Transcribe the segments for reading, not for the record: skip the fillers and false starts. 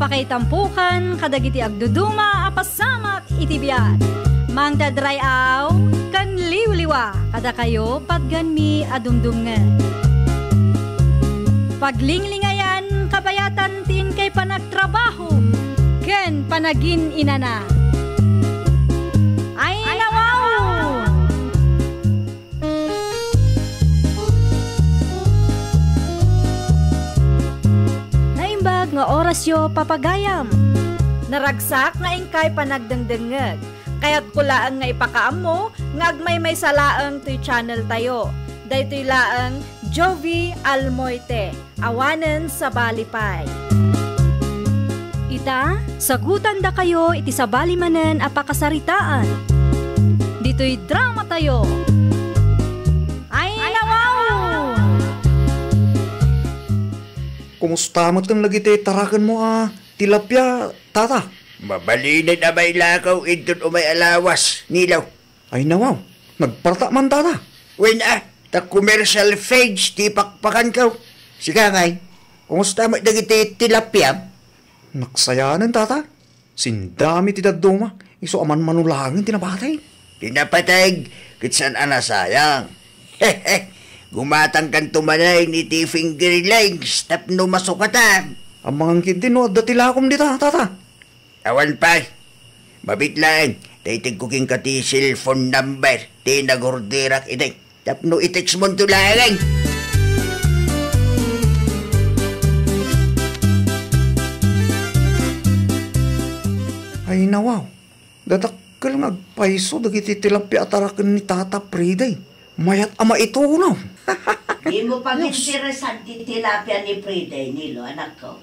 Apakaitampukan kadagiti agduduma apasamak itibiyat. Mang dadrayaw kan liwliwa kada kayo patganmi adumdumngan. Paglinglingayan kabayatan tin kay panagtrabaho ken panagin inana. Ay nawaw! Naimbag nga oras yo papagayam. Naragsak nga ingkay panagdengdengeg. Kaya't kulaang nga ipakaam mo, nga agmay salaang to'y channel tayo. Daytoy laang Jovi Almoite, awanen sa balipay. Ita, sagutan da kayo iti sa balimanen apakasaritaan. Dito'y drama tayo. Ay nawaw! Kumusta mo itong lagi tarakan mo tilapia, tata? Mabalinin na may lakaw intun o may alawas, nilaw. Ay nawaw, nagparta man tata. When ta commercial phage, ti pakpakan ka. Sika ngay, kumusta mo dagiti tilapia? Naksayanan tata. Sindami ti daduma, iso aman manulangin tinabatay. Tinapatay, kitsan sayang. Gumatang kan tumanay ni ti finger legs, tapno masukatan. Ang mga kinti no, datilakom dita, tata. Awan pa, mabitlaan, taitig ko king kati cellphone number, ti nagordirak iting, tapno itext mo tulangan. Ay nawaw, dadakkel nga agpaiso, dagiti tilapia atarakan ni Tata Priday. Mayat ama ito no. Di mo pag interesan ti tilapia ni Priday, Nilo, anak ko.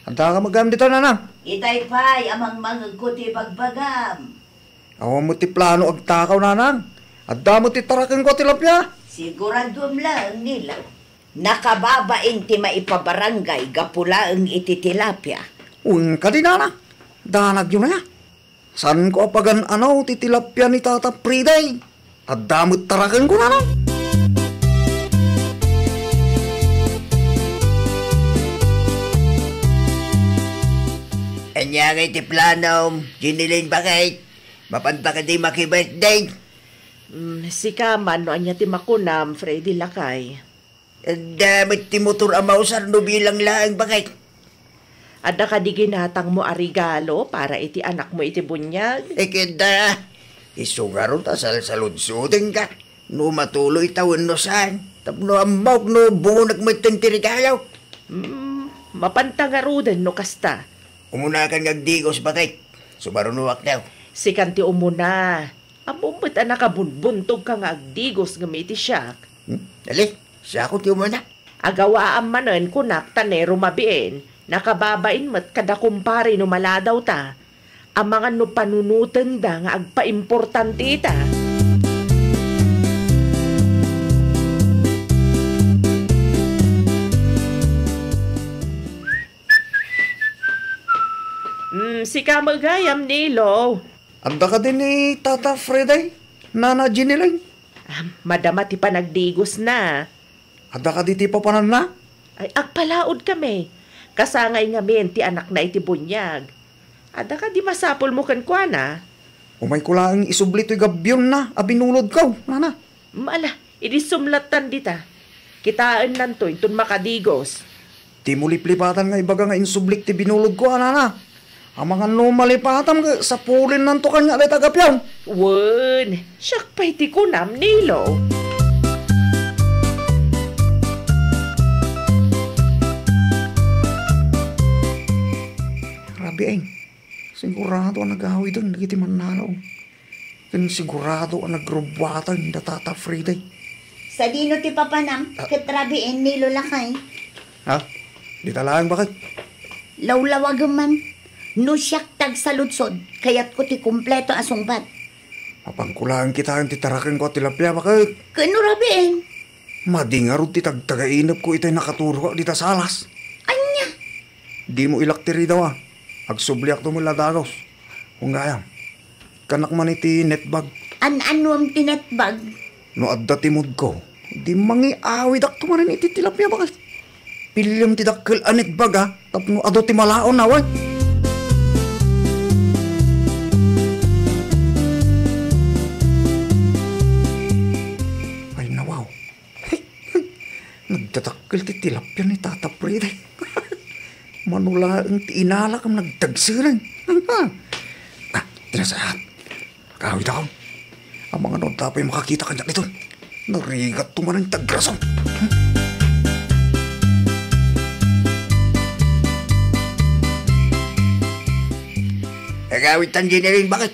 Anta ka magam dito, nanang. Itay pa'y amang mangagkuti bagbagam. Awa mo ti plano agtakaw, nanang. Adda mo ti tarakan ko tilapia. Siguradum lang nila. Nakababain ti maipabarangay gapulaang iti tilapia. Uwing ka di, nanang. Danag yun na. San ko apagan ti tilapia ni Tata Priday? Adda mo tarakan ko, nanang. Anya ngay ti plano, Ginilin bakit? Mapanta ka di maki-birthday. Si Kaman, no anya ti makunam, Freddy Lakay. Damit ti motor amausar no bilang laang bakit? Ada ka di ginatang mo arigalo para iti anak mo iti bunyag? Kenda, isugaro ta saludsutin ka. No matuloy tawon no saan. Tapno amok no bunag mo itong tirigalaw. Mapantangarudan no kasta. Umuna kan ngagdigos bakit? Sumarunuak daw. Si kanti umuna. Abumbit nakabunbuntog ka nga agdigos gamiti siya. Dali, siya ko ti umuna. Agawaan manen kunak tanero mabiin. Nakababain mat kada kumpare no maladaw ta. Ang mga no panunutan da nga agpa-importante ita. Si Kamagayam, Nilo. Anda ka din ni Tata Freday, Nana Ginilay. Madama ti panagdigos na. Anda ka di ti papanan na? Ay, agpalaod kami. Kasangay nga men ti anak na iti bunyag. Ada ka di masapol mo kan kwa na? Umay ko lang isublit to'y gabyon na, abinulod ka, Nana. Mala, inisumlatan dita. Kitaan nanto, itun makadigos. Ti mo liplipatan nga ibaga nga insublik ti binulod ko, Nana. Ang mga numalipatan sa pulin ng to kanya ay tagapyaw. Wen, siyak pa'y ti kunam, Nilo. Grabe ay, sigurado ang nag-ahawi doon, nagiti mananaw. Then sigurado ang nagrubwatan na Tata Friday. Sa dino ti papanam, katrabiin Nilo Lakay. Ha? Di talaan bakit? Lawlawag man. No siyak tag sa lutsod, kaya't ko ti kumpleto asungbat. Mapangkulaan kita ang titarakin ko at tilapia, bakit? Kano rabiin? Madingarod ti tagtagainap ko itay nakaturo di ta salas. Anya? Di mo ilaktiri daw Agsubliak to mula dagos. Kung gayam, kanak man iti netbag. An-ano ang tinetbag? No adda timod ko, di mangiawid ak tumarin iti tilapia bakit? pilyam ti dakkel anit baga, tapno ado ti malaon na, way. Ay, nawaw. Nagdadakkel ti tilapia ni Tata Prida. Manula ang ti inala kam nagdagsiran. Tinasahat. Kawit ako. Ang mga noon tapay makakita kanya nito. Narigat tuman ang tagrasong. Agawit ang ginering, bakit?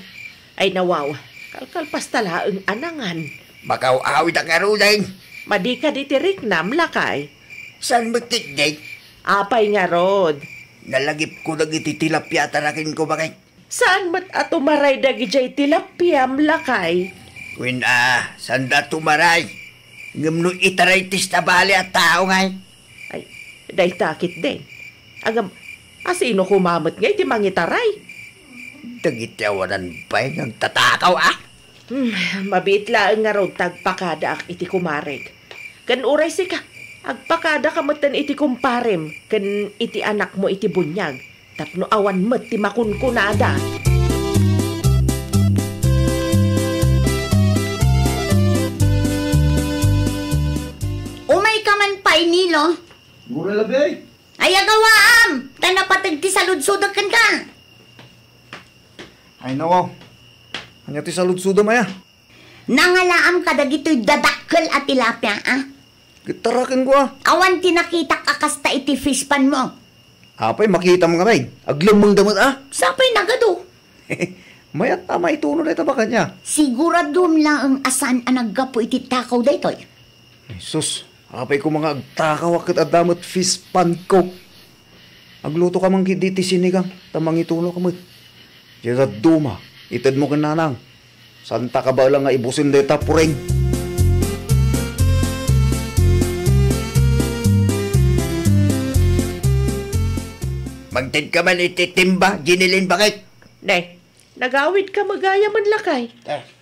Ay nawaw, kalkalpas tala ang anangan. Bakaw awit ang karuday. Madi ka di tirik nam lakay. Saan mo tigday? Apay nga rod. Nalagip ko nag ititilapya tarakin ko, bakit? Saan mat ato maray dagi jay tilapyam lakay? When sanda tumaray. Ngam no itaray tis tabali at tao ngay. Ay, day takit din. Agam, asino kumamot ngay ti mangitaray? Dagityawanan pa ng tatakaw, Mabitla ang nga rod tagpakada ak iti kumarig. Kan uray si ka, agpakada ka matan iti kumparem, kan iti anak mo iti bunyag. Tapno awan mat ti makunkunada. Umay ka man pa inilo. Mura labi. Ay agawaam. Tanapatag ti saludsudag kan ka. Ay, nawaw. Anya ti saludsuda maya. Nangalaam ka dagito'y dadakkel at tilapia, Gitarakin ko, Awan tinakitak akasta iti fishpan mo. Apay, makita mo nga, bay. Aglamang damot, Sapay nagado. Mayat tama ituno na ita ba kanya? Siguradum lang ang asan ang naggapo iti takaw daytoy. Jesus, apay ko mga agtakaw akit adamot fish pan coke. Agluto ka mang diti sinigang, tamang ituno ka mo. Kaya duma, itad mo kananang. Santa ka ba lang nga ibusin deta pureng? Magtid ka man ititimba, ginilin, bakit? Nay, nagawid ka magaya man lakay.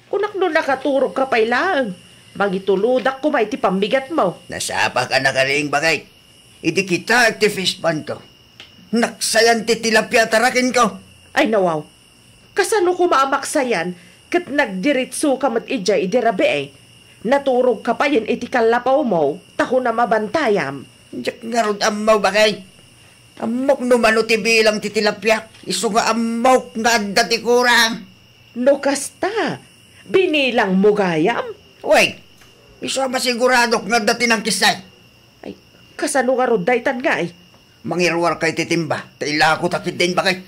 Kunak no nakaturog ka pa'y laang. Magituludak ko may ti pambigat mo. Nasapa ka na karing, bakit? Idi kita at ti fish pan ko. Naksayan ti tilapia tarakin ko. Ay nawaw, kasano ko maamaksayan kat nagdiritso ka mat ijay idirabi Naturog ka pa yan iti kalapaw mo, taho na mabantayam. Diyak nga ron amaw, bakit? Amok no mano ti bilang ti tilapia. Iso nga amok nga adda ti kurang. No kasta, binilang mo gayam? Uy, iso masiguradok nga adda ti ng kisay. Ay, kasano nga ron daytan nga Mangirwar kay titimba, taila ko takit din, bakit?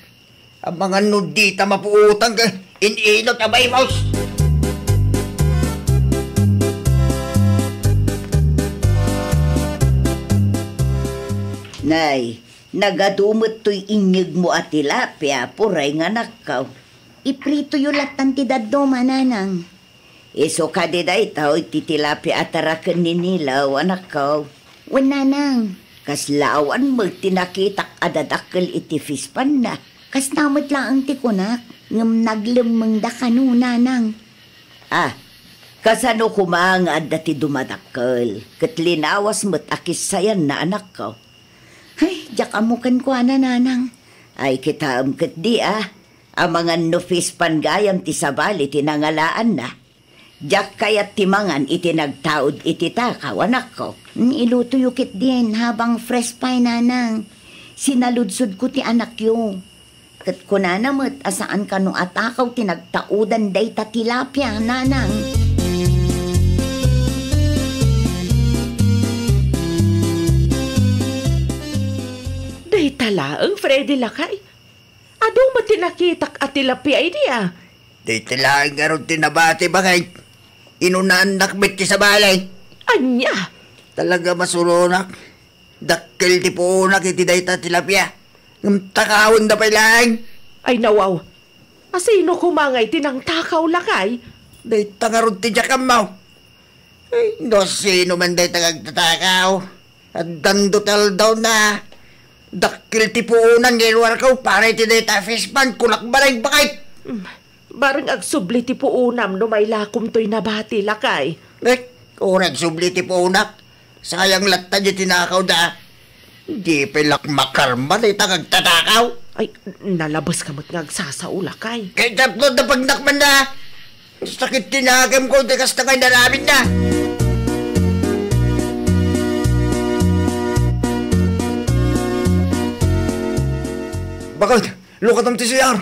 Ang mga nudita mapuutang ka, inilot abay, mouse. Nay, nagadumot to'y inyig mo at tilapia, puray nga nakaw. Iprito yung latan ti daddo mananang. Iso ka di day tao, iti tilapia at tarakan ni nilaw, anakaw. Wananang, kas lawan mo tinakitak adadakkel iti fispan na. Kas namot lang ang tikunak, ngam naglemeng da kanunanang. Kasano kumang adda ti dumadakkel, kat linawas mo't akis sayan na anak ko. Ay, diyak amukan ko nanang. Ay, kita kat di ang mga nufis pangayam ti sabali tinangalaan na. Diyak kayat timangan iti nagtaod iti takaw, anak ko. Iluto yukit din habang fresh pa nanang. Sinaludsod ko ti anak yo. Kat ko nanamot asaan ka no atakaw tinagtaudan day ta tilapia, nanang. Day tala ang Freddy lakay. Adong matinakitak at tilapia niya. Di tilaing nga ron tinabati, bakit? Inunaan nakbit ki sa balay. Anya? Talaga masurunak. Dakil ti puunak iti dayta tilapia. Ng takawin da pailaing. Ay nawaw. Asino kumangay tinang takaw lakay? Dayta nga ron ti jakamaw. Ay, no sino man dayta kagtatakaw. At dandutal daw na. Dakil ti puunan ngilwar ko para iti dayta fishpan kulak balay, bakit? Barang agsubli ti puunam no may lakom to'y nabati lakay. Kurang subli ti puunak. Sayang latta di tinakaw da. Di pilak makarma day tagagtatakaw. Ay, nalabas ka mo't ngagsasaula kay. Kaya tapos na pagnakman na. Sakit tinagam ko, di kas na kayo namin na. Bakit? Lukatam ti siyar.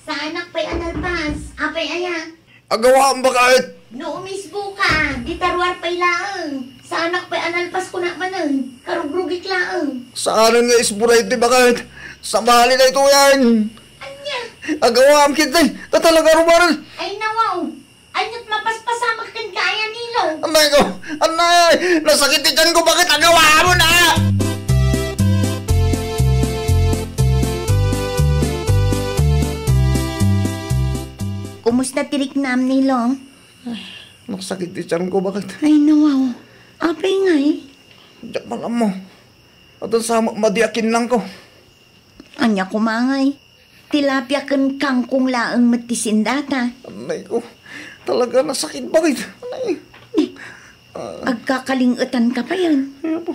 Sa anak pa'y analpas, apay aya. Agawa ang bakit? No umisbo ka, di taruar pa'y laang. Sa anak pa'y analpas ko na manan, karugrugik laang. Saan nga isburay iti bakit? Samali na ito yan. Anya? Agawa ang kitay. Tatalaga rumaral. Ay nawaw, anyat mapaspasamak kan kaya nilo. Anay ko. Anay. Nasakit itan ko. Bakit agawa mo na? Kumusta tirik nam nilo? Nasakit itan ko. Bakit? Ay nawaw, apay nga eh. Diyak malam mo. At ang sama madiakin lang ko. Anya kumangay. Tilapia kan kangkong laang matisindata. Anay ko. Talaga nasakit. Bakit? Anay. Agkakalingutan ka pa yan. Ay po.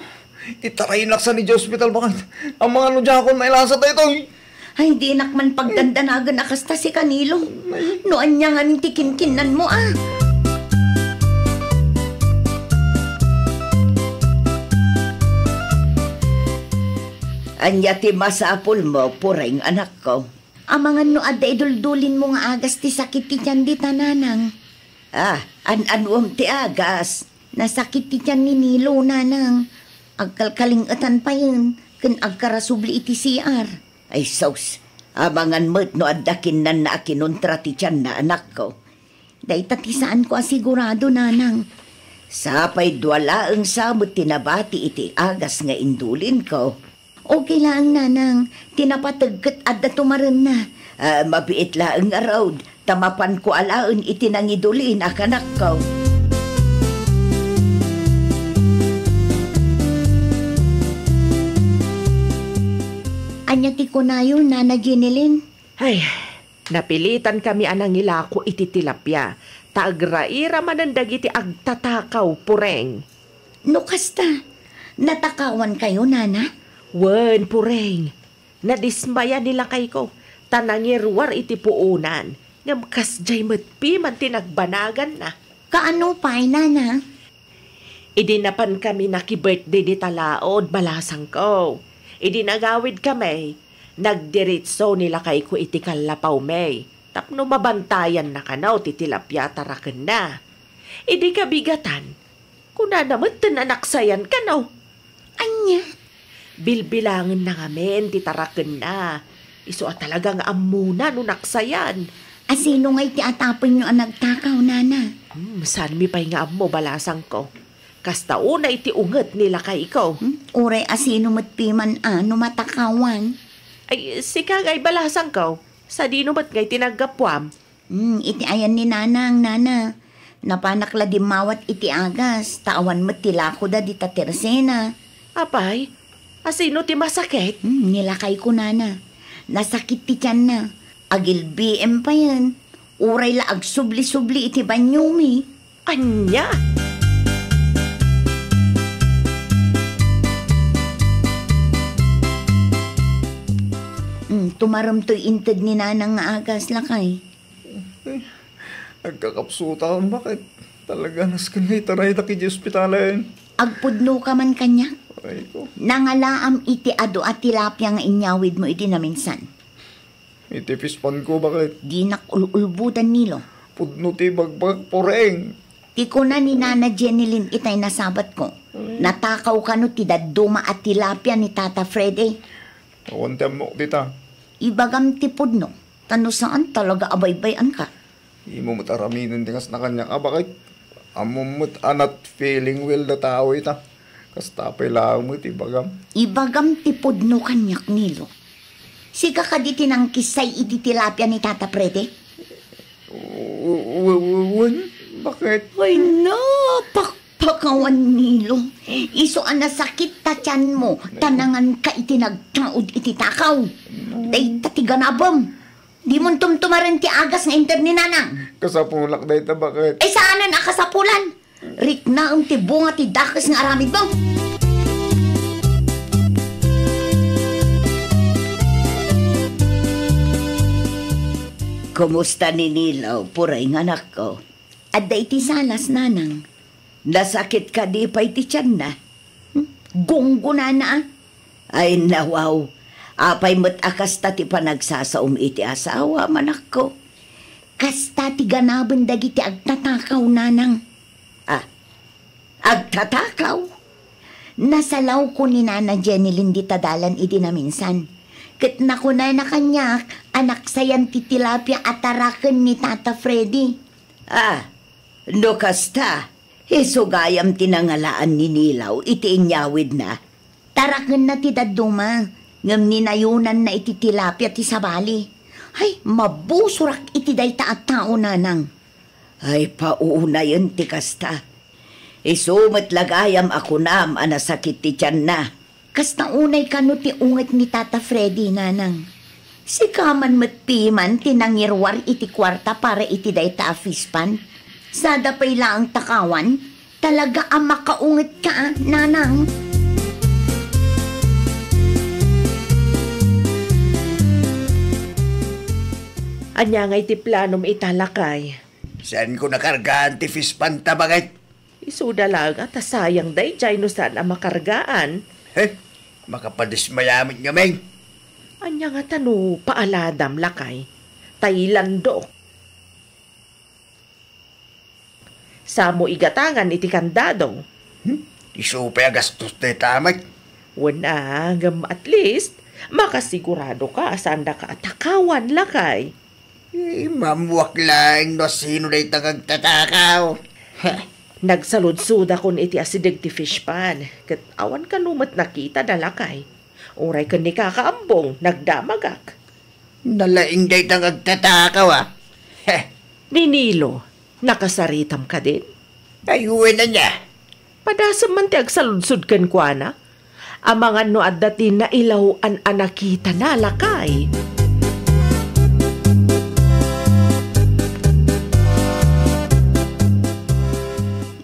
Itarayin laksa ni hospital. Bakit? Ang mga nudyakon may lasa tayo ito. Ay, di nakman pagdandanagan akasta si Kanilo. Noan niya nga tikinkinan mo ah. Anya ti masapul mo, puring anak ko. Amangan no ada iduldulin mo nga agas ti sakit ti tiyan di tananang. An-anwam ti agas. Nasakit ti tiyan ni Nilo nanang. Agkalkalingatan pa yun. Kan agkarasubli iti CR. Ay sos, amangan mo't no adakin na akinuntra ti tiyan na anak ko. Day tatisaan ko asigurado nanang. Sapay dwala ang samot tinabati iti agas nga indulin ko. Okay lang, nanang. Tinapatagkat at tumaran na. Mabiit lang araw. Tamapan ko alaon itinangidulin akanak ko. Anya ti ko na yun, Nana Ginilin? Ay, napilitan kami anang ilako iti tilapia. Taagraira manandag iti agtatakaw, pureng. No kasta, natakawan kayo, Nana? Wen, pureng. Nadismaya nila kay ko. Tanangirwar iti puunan. Ngam kasjay matpi man tinagbanagan na. Kaano pa'y, Nana? Idinapan kami naki-birthday ni Talaod, balasang ko. Idinagawid kami. Nagdiritso nila kay ko iti kalapaw may. Tapno mabantayan na kanaw titilapya taraken na. Idi kabigatan. Kuna naman tananaksayan kanaw. Anya? Bilbilangan na ngamen, titaraken na. Iso at talagang amuna no naksayan. Asino nga'y ti atapon nyo ang nagtakaw, Nana? Saan mi pa'y nga mo balasang ko? Kasta una iti unget nila kay ikaw. Uray asino matpiman ano matakawan? Ay, si kagay balasang ko. Sa dino ba't ngay tinagapwam? Iti ayan ni Nanang, Nana. Napanakla di mawat iti agas. Tawan mo't tilako da di tatersena. Apay, asino ti masakit? Nilakay ko, Nana. Nasakit ti tiyan na. Agil BM pa yan. Uray la agsubli-subli iti banyumi. Anya? Tumaram to'y inted ni Nanang nga agas lakay. Nagkakapsutan. Bakit? Talaga naskan ngay taray na kiji hospitalan. Agpudno ka man kanya. Ay ko. Nangalaam iti ado at tilapia nga inyawid mo iti naminsan. Itipispan ko. Bakit? Di nakululbudan nilo. Pudno ti bagbag poreng. Ti ko na ni Nana Jenilyn itay nasabat ko. Natakaw ka no ti daduma at tilapia ni Tata Freddy. Awantem mo tita. Ibagam ti pudno. Tano saan talaga abaybayan ka? Imo mo't araminin tingas na kanya. Bakit? Amo mo't anat feeling well na tao ita. Kastapay lang mo ti bagam. Ibagam ti pudno kanyak nilo. Siga ka di tinang kisay iti tilapia ni Tata Freddy? Bakit? Ay na, pakpakawan nilo. Iso ang nasakit ta tiyan mo, tanangan ka iti nagtaod iti takaw. Day tatiganabam. Di mo tumtumaran ti agas nga inter ni Nanang. Kasapulak day ta bakit? Eh saanan akasapulan? Rik na ti bunga ti dakas nga aramid mo. kumusta ni Nilaw, puray ng anak ko? Adda iti salas, nanang. Nasakit ka di pa iti tiyan na. Gunggo na na. Ay nawaw, apay mo't akasta ti panagsasaum iti asawa, manak ko. Kasta ti ganaban dagiti agtatakaw, nanang. Agtatakaw? Nasalaw ko ni Nana Jenny Lindy tadalan iti na minsan. Kat nakunay na kanyak, anak sayan titilapia at tarakan ni Tata Freddy. No kasta, isugayam tinangalaan ni Nilaw, iti inyawid na. Tarakan na ti daduma, ngam ninayunan na iti tilapia ti sabali. Ay, mabusurak iti dayta at tao, nanang. Ay, pauuna yun ti kasta. Isumat lagayam ako nam, anasakit ti tiyan na. Kasta unay kano ti unget ni Tata Freddy, nanang. Si kaman matpiman tinangirwar iti kwarta para iti dayta afispan. Sada pay laang takawan, talaga ang makaunget ka, nanang. Anya nga iti planom italakay. Saan ko nakargaan ti fispan tabagay? Isuda lang at sayang day jay no saan ang makargaan. Makapadismayamit nga, Meng. Anya nga tano paaladam lakay. Tailando. Samo igatangan iti kandado. Isupay agastos na tamay. Wala, gam at least, makasigurado ka saan da ka atakawan lakay. Mamuwak lang no sino na itang agtatakaw. Nagsaludsuda kon iti asidig ti fish pan. Kat awan ka numat nakita dalakay. Uray ka ni kakaambong, nagdamagak. Nalaing na itang agtatakaw, Ninilo, nakasaritam ka din? Ayuin na niya. Padasam man ti agsaludsud ken kuana. Amangan no at dati na ilaw an anakita na lakay.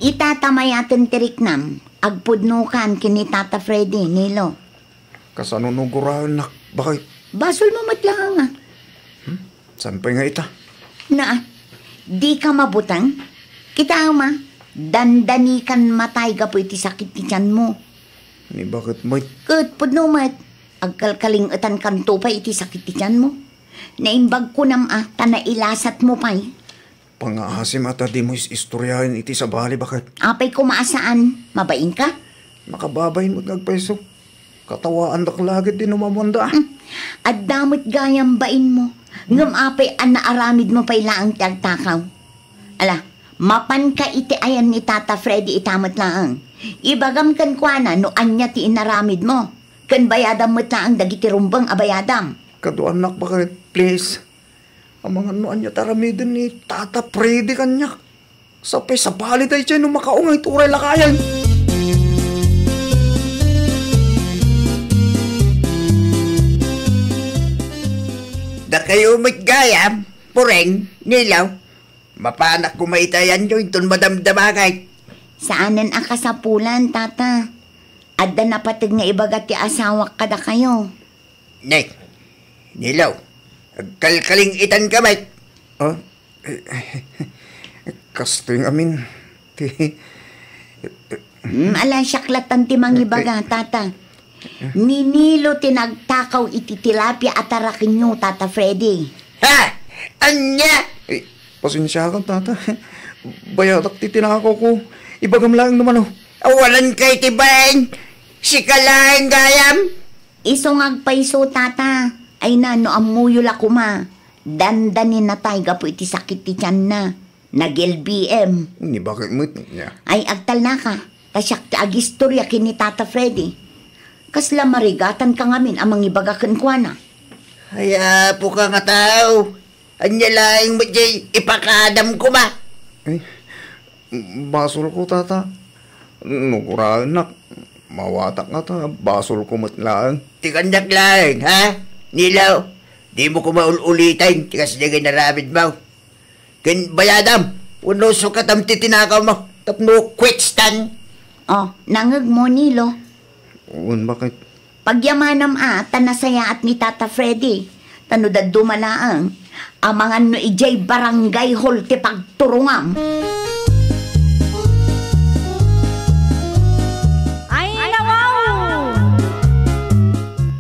Itatamayaten tiriknam, agpudnukan kini Tata Freddy, Nilo. Kasanunugurahan nak, bakit? Basol mo matlang nga. Saan pa nga ita? Na, di ka mabutang? Kita ma, dandanikan matay ka po iti sakit ni tiyan mo. Ni bakit may? Kat pudnumat, agkalkalingetan kanto pa iti sakit ni tiyan mo. Naimbag ko nam tanailasat mo pa'y. Pangahasim ata di mo istoryahin iti sa bali, bakit? Apay kumaasaan, mabain ka? Makababayin mo't nagpaiso. Katawaan dak lagit din umamanda. At damot gayang bain mo. Ngam apay an naaramid mo pa'y laang tagtakaw. Ala, mapan ka iti ayan ni Tata Freddy itamat laang. Ibagam kan kuana no anya ti inaramid mo. Kan bayadam mo't laang dagiti rumbang abayadam. Kaduan nak, bakit? Please. Ang mga noan niya taramidin ni Tata Freddy kanyak. Sapay sa bali tayo siya nung makaungay turay lakayan. Da kayo magayam, pureng, Nilaw. Mapanak ko maitayan nyo itong madamdamagay. Saanan ang kasapulan, Tata? Adda na patig nga ibagat ti asawa kada kayo. Nek, Nilaw, agkalkaling itan kamay. Kasto yung amin. Ala syaklatan ti mangibaga, Tata. Ninilo tinagtakaw iti tilapia at tarakin nyo, Tata Freddy. Ha? Anya? Pasensya ka, Tata. Bayadak titinakaw ko. Ibagam lang naman, oh. Awalan kay tibain. Sikalain gayam. Isong agpaiso, Tata. Ay nano amuyol ako ma. Dandanin na tayo po iti sakit ti tiyan na. Nag-LBM. Ni bakit mo niya? Ay agtal na ka. Kasyak ti agistorya kini Tata Freddy. Kasla marigatan ka ngamin amang ibagakan kwa na. Haya po ka nga tao. Anya lang mo jay ipakadam ko ma. Ay, basol ko, Tata. Nuguraan nak. Mawatak nga ta. Basol ko matlaan. Tikandak lang, ha? Nilaw, di mo ko maululitan. Tikas niya naramid mo. Ken bayadam, puno sukatam titinakaw mo. Tapno kwitstan. Oh, nangag mo, Nilo. Bakit? Pagyamanam tanasaya at ni Tata Freddy. Tanudad dumalaang. Amangan no ijay barangay hall ti pagturungam. Ay, nawaw!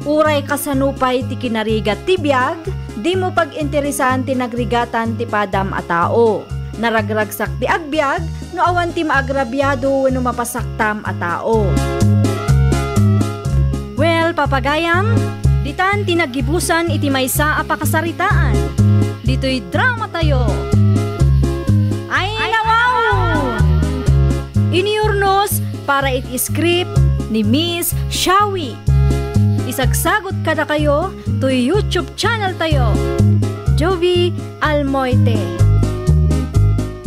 Uray kasanupay ti kinarigat ti biag, di mo pag-interesan ti nagrigatan ti padam a tao. Naragragsak ti agbiag, no awan ti maagrabyado no mapasaktam a tao. Well, papagayam, ditan tinagibusan iti maysa a pakasaritaan. Dito'y drama tayo. Ay, nawaw! Iniurnos para iti script ni Miss Shawi. Isagsagot kada kayo to YouTube channel tayo, Jovi Almoite.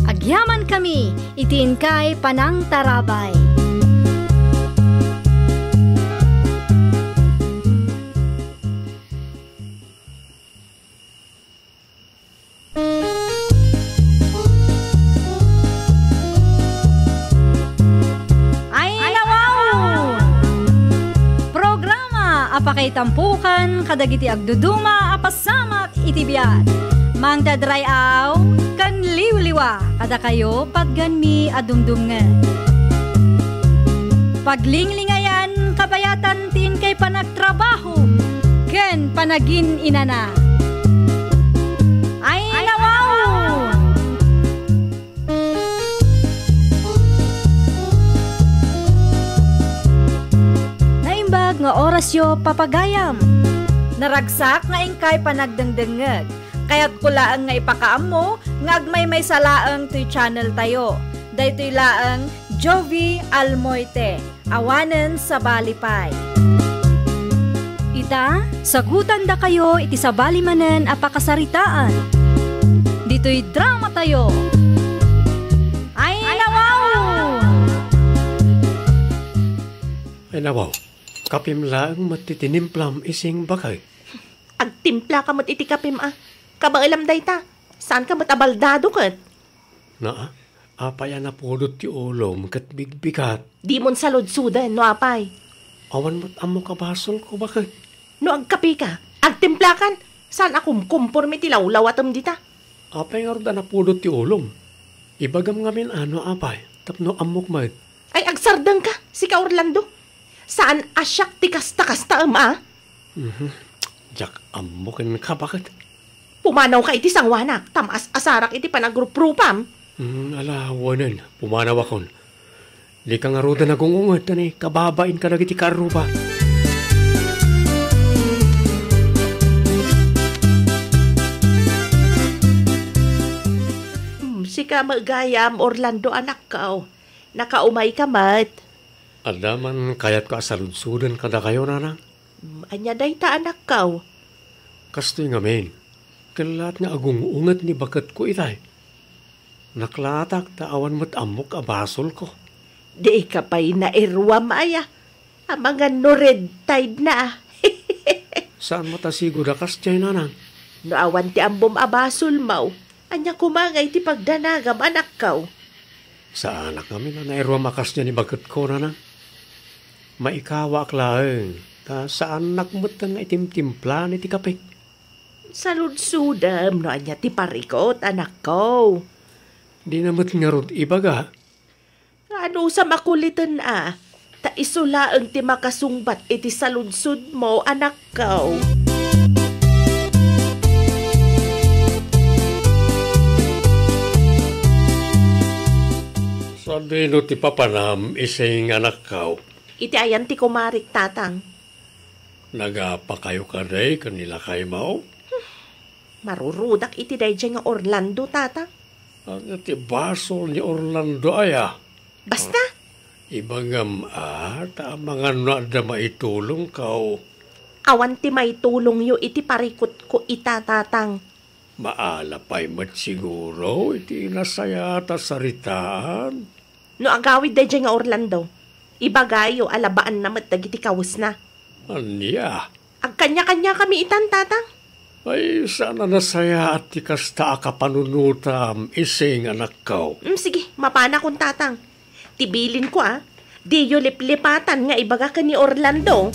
Agyaman kami, itiin kay Panang Tarabay. Apakay tampukan, kadagiti agduduma, apasamak itibiyat. Mang dadray aw, kan liwliwa, kada kayo pagganmi adumdumngan. Paglinglingayan, kabayatan tin kay panagtrabaho, ken panagin inana. Ay, nawaw! Nga oras yo papagayam. Naragsak nga ingkay panagdengdengeg. Kaya't kulaang nga ipakaam mo, nga agmay may salaang to'y channel tayo. Daytoy laang Jovi Almoite, awanen sa balipay. Ita, sagutan da kayo iti sa balimanen a pakasaritaan. Dito'y drama tayo. Ay, nawaw! Ay, nawaw. Kapim lang matitinimplam ising bakay. Agtimpla ka mat iti kapim Kabailam day ta. Saan ka matabaldado kat? Na, apaya na pudot ti ulom kat bigbigat. Di mon saludsudan, no apay. Awan mo't amo kabasol ko bakay. No agkapi ka, agtimpla kan. Saan akum kumpor mi ti lawlawatam dita? Apay nga roda na pudot ti ulom. Ibagam ngamin ano apay, tapno amok mad. Ay agsardang ka, si ka Orlando. Saan asyak ti kasta-kasta Jak, amokin ka bakit? Pumanaw ka iti sangwanak, tamas asarak iti panagruprupam. Alawanan, pumanaw akon. Di ka nga roda nagungungat ni, kababain ka nagiti karuba. Sika magayam, Orlando anak ka. Nakaumay ka mat. Adaman kayat ka asaludsudan kada kayo, nanang? Anya day ta anak ka. Kastoy nga men, kalat nga agungungat ni bakat ko itay. Naklatak taawan mo't amok abasol ko. Di ka pa'y nairwam aya. Ang mga no red tide na. Saan mo tasigo da kastay, nanang? No awan ti ambom abasol mau. Anya kumangay ti pagdanagam anak ka. Sa anak kami na nairwa makas niya ni bagat ko, nanang? Maikawa klaeng, sa anak mo't nga itimtimpla ni ti kapik. Saludsudam, no anya ti parikot, anak ko. Di na mo't nga rod ibaga. Ano sa makulitan ta isula ang ti makasungbat iti saludsud mo, anak ko. Sabi no ti papanam ising anak ka. Iti ayan ti kumarik tatang. Nagapa kayo ka day kanila kay mao? Marurudak iti day nga Orlando tatang. Ang ti basol ni Orlando aya. Basta? Ibagam ta mga nada maitulong ka. Awan ti may tulong yo iti parikot ko ita tatang. Maalapay mat siguro iti nasaya ta saritaan. No agawid day nga Orlando. Ibagayo alabaan na matagiti kawus na. Anya? Agkanya-kanya kami itan tatang. Ay sana nasaya at tikasta akapanunutam ising anak ka. Sige, mapana kong tatang. Tibilin ko di yo liplipatan nga ibaga ka ni Orlando.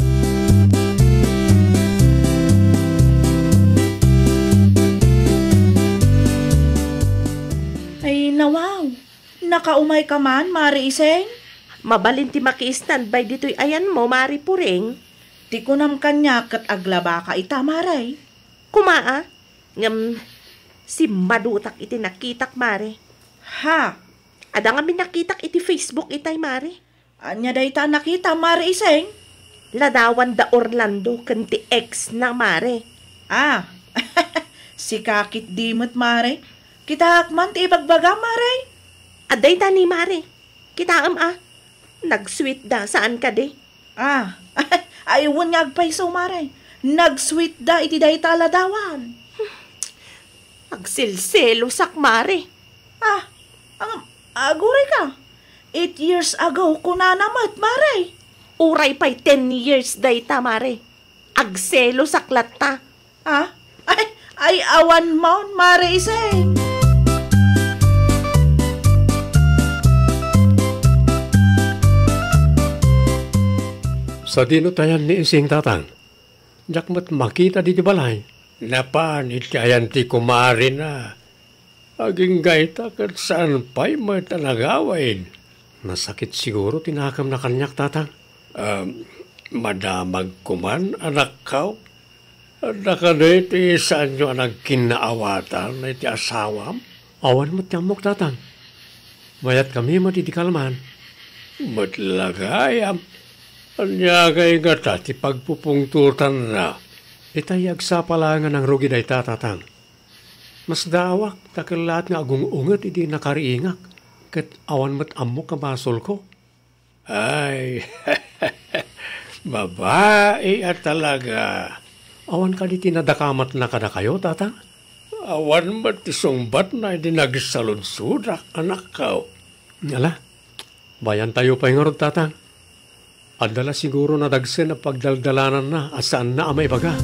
nakaumay ka man, Mari Iseng? Mabalin ti maki-standby dito'y ayan mo, Mari Puring. Ti kunam kanya kat aglaba ka ita, Maray. Kumaa, ngam si madutak iti nakitak, Mari. Ha? Ada nga nakitak iti Facebook itay, Mari. Anya day ta nakita, Mari Iseng? Ladawan da Orlando kanti ex na, Mari. Ah, si kakit dimot, Mari. Kita hakman ti ibagbaga, Mari. Aday ta ni Mari. Kita nag-sweet da, saan ka di? Ah, aywan nga agpaiso, Mari. Nag-sweet da iti day taladawan. Agsilselo sak, Mari. Ah, aguray ka. 8 years ago ko na namat, Mari. Uray pa'y 10 years day ta, Mari. Agselo saklat ta. Ah, ay awan mo, Mari Iseng. Sa dinutayan ni Ising Tatang, jakmat makita di balay. Napanit kayan ti kumari na. Aging gaita kat saan pa'y matanagawain. Nasakit siguro tinakam na kanyak, Tatang. Madamag kuman, anak kao. Nakaday ti saan nyo anag kinaawatan na iti asawam. Awan mo't yamok, Tatang. Mayat kami matidikalman. Matlagayam. Anyagay nga ta, ti pagpupungtutan na. Itayag sa palangan ng rugi day Tatang. Mas dawak, takalat nga agung-ungat iti nakariingak. Kat awan mat amok kamasol ko. Ay, babae at talaga. Awan ka di tinadakamat na kada kayo, Tatang? Awan mat isungbat na iti nagsalunsudak, anak kao. Ala, bayan tayo pa yung Tatang. Adala siguro na dagsen na pagdaldalanan na asaan na amay baga.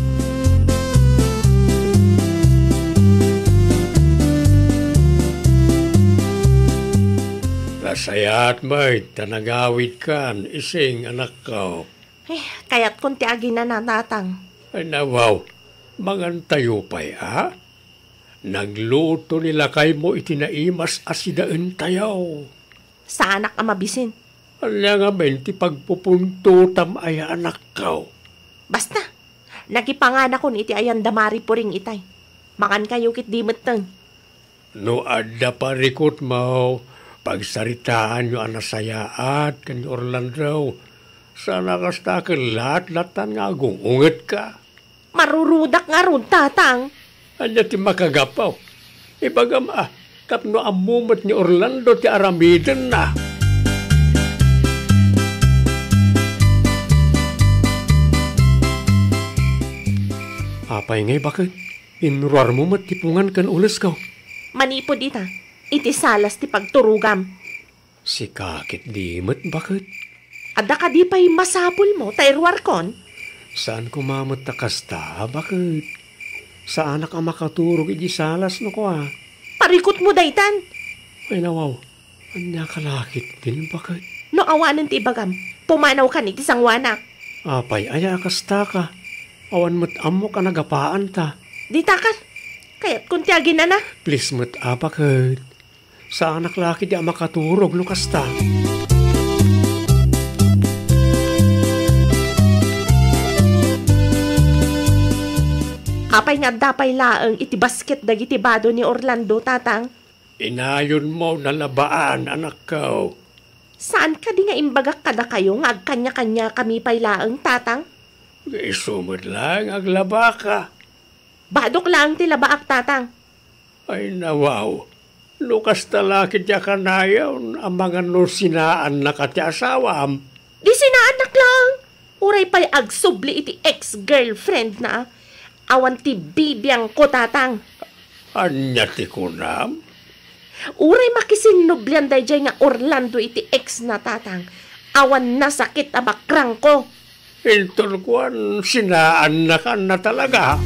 Kasayat mo'y tanagawid kan, Ising anak ko. Kaya't kunti agi na Tatang. Ay nawaw, mangantayo pa'y ha? Nagluto nila kay mo itinaimas asidaan tayaw. Sa anak mabisin. Ala nga menti pagpupuntutam ay anak ko. Basta, nagipanganak ko iti ayan damari po ring itay. Makan kayo kit di matang. No adda parikot mo, pagsaritaan nyo anasayaat kanyo Orlando. Sana kasta lahat-latan nga agungungat ka. Marurudak nga ron, Tatang. Anya ti makagapaw. Ibagam tapno amumat ni Orlando ti aramidan na. Apay ngay bakit? Inruar mo matipungan kan ulas ka. Manipod ita, iti salas ti pagturugam. Si kakit di mat bakit? Ada ka di pa'y masapul mo, tairwar kon? Saan kumamot ta kasta, bakit? Sa anak ang makaturog iti salas no ko Parikot mo daytan. Ay nawaw, anya kalakit din bakit? No awanan ti ibagam, pumanaw ka ni ti sangwanak. Apay aya kasta ka. Awan mo't amo ka nagapaan ta. Di takan, kaya't kuntiagin na na. Please mo't bakit? Sa anak laki di makaturog no kasta. Kapay nga dapay laang iti basket dagiti bado ni Orlando, Tatang. Inayon mo na labaan, anak ko. Saan ka di nga imbagak kada kayo nga agkanya-kanya kami pay laang, Tatang? Isumot lang, aglaba ka. Badok lang ti labaak, Tatang. Ay nawaw, lukas talaki tiya kanayaw ang mga sinaan na kati asawam. Di sinaanak lang. Uray pa'y agsubli iti ex-girlfriend na. Awan ti bibiyang ko, Tatang. Anya ti kunam? Uray makisinublian day jay nga Orlando iti ex na, Tatang. Awan na sakit abakrang ko. Intol kuan sinaan na ka na talaga.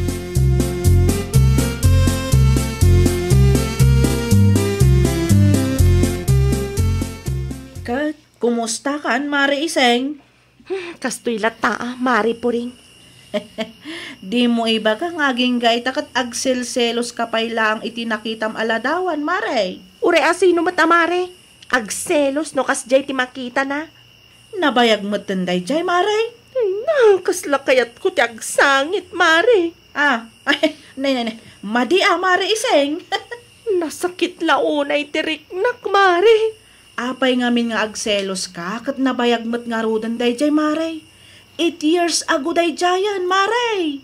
Kat, kumusta kan, Mari Iseng? Kastoy lata, Mari Puring. Di mo iba ka ngaging gaita kat agselselos kapay lang iti nakitam aladawan, Mare. Uray asino mata, Mare. Agselos no kasjay ti makita na. Nabayag mo't day jay, Mare. Ay na, kasla kayat ko ti agsangit, Mare. Ay, nay. Madi Mare iseng. Nasakit launay tiriknak, Mare. Apay ngamin nga agselos ka, kat nabayag mo't nga rudan day jay, Mare. 8 years ago day jayan, Mare.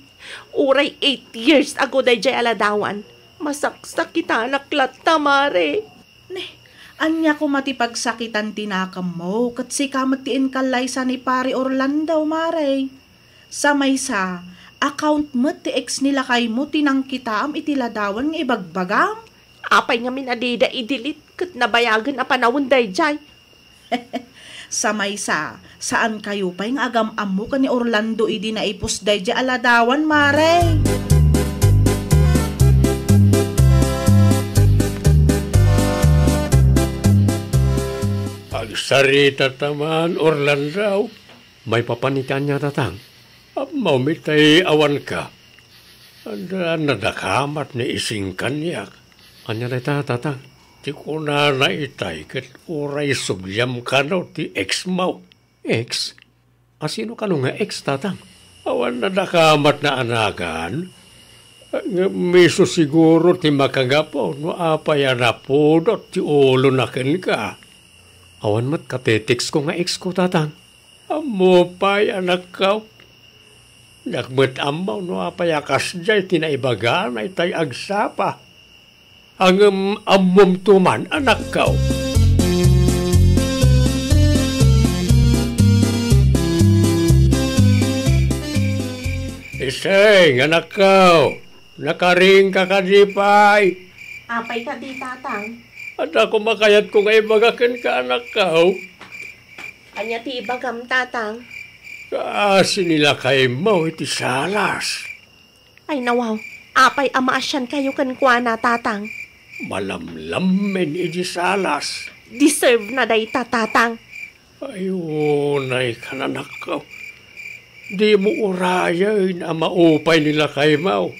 Uray 8 years ago day jay aladawan. Masaksak kita naklata, Mare. Anya ko matipagsakitan tinakam mo, kat si kamatiin kalay sa ni Pari Orlando, Mare. Sa maysa, account mo ti ex nila kay mo tinang kitam itiladawan ng ibagbagam. Apay nga minadida idilit, kat nabayagan a panawon day jay. Sa maysa, saan kayo pa yung agam-am mo ka ni Orlando idi na ipus day jay aladawan, Mare? Agsarita taman, Orlando. May papanitan niya tatang. Maumitay awan ka. Anda nadakamat ni ising kanyak. Anya na tatang. Ti ko na naitay kat uray subyam ka no ti ex mo. Ex? Asino ka nga ex tatang? Awan nadakamat na anagan. Miso siguro ti makagapo no apaya na pudot ti ulo na ka. Awan mat katetiks ko nga ex ko tatang. Amo pa'y anak ka. Nakmet amaw no apayakas jay tinaibagan ay tay agsapa. Ang amom tuman anak ka. Iseng anak ka. Nakaring ka kadipay. Apay ka di tatang. At ako makayat ko nga ibagakin ka anak ka. Anya ti ibagam tatang. Kasi nila kay mo iti salas. Ay nawaw, apay amaasyan kayo kan kwa na tatang. Malamlamen iti salas. Deserve na day tatang. Ayunay ka nanak ka. Di mo urayan ang maupay nila kay mo.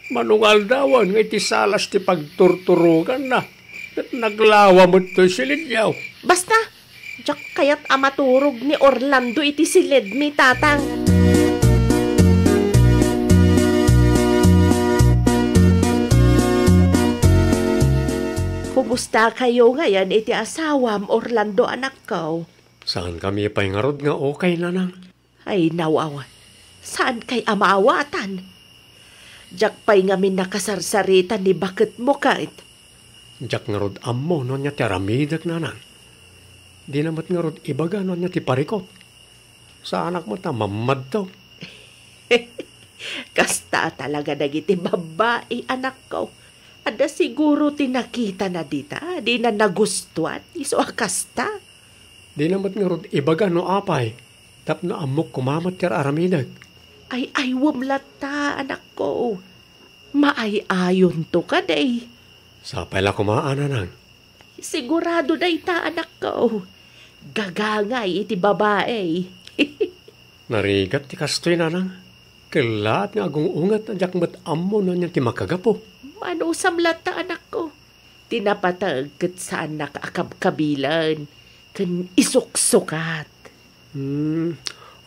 Manungal dawan nga iti salas ti pagturturugan na. At naglawa mo ito silidyaw. Basta, jak kayat amaturog ni Orlando iti silid mi tatang. Kumusta kayo ngayon iti asawam Orlando anak ko? Saan kami pa'y ngarod nga okay na nang? Ay nawaw, saan kay amaawatan? Jak pa'y ngamin nakasarsaritan ni bakit mo kahit? Jak ngarod ammo no niya ti aramidak na nang. Di namat ngarod ibaga no niya ti parikot. Sa anak mo ta mamad to. Kasta talaga dagiti babae anak ko. Ada siguro tinakita na dita. Di na nagustuhan. Iso kasta. Di namat ngarod ibaga no apay. Tapno amok kumamat ti aramidak. Ay wumlata anak ko. Maay-ayon to ka day. Sa pala kumaana nang. Sigurado day ta anak ko. Gagangay iti babae. Narigat ti kastoy na nang. Kalat nga agungungat na jak mat ammo na niya ti makagapo. Ano samlata anak ko. Tinapatag kat saan nakakabkabilan. Kan isuksukat.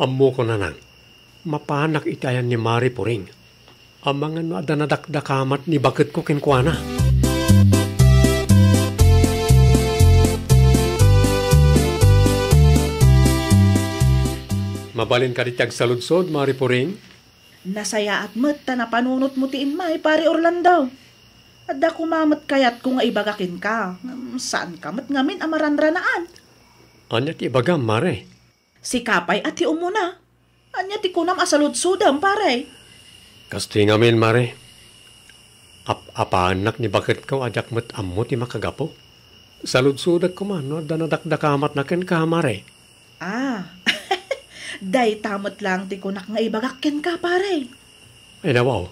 Ammo ko na nang. Mapanak itayan ni Mari Puring. Ang mga no adanadakdakamat ni bakit ko kinkwana. Mabalin ka ditag sa lunsod, Mari Puring? Nasaya at mat na panunot mo tiin may Pari Orlando. Adda kumamat kayat kung ibagakin ka. Saan ka mat ngamin amaranranaan? Anya ti ibagam, Mare? Si Kapay at ti umuna. Anya ti kunam asaludsudam, pare. Kastoy ngamin, Mare. Apaanak ni bakit ko ajak mat ammo ti makagapo? Saludsudag ko man, no? Danadakdakamat na ken ka, Mare. Day tamot lang ti kunak nga ibagakin ka, pare. Ay nawaw,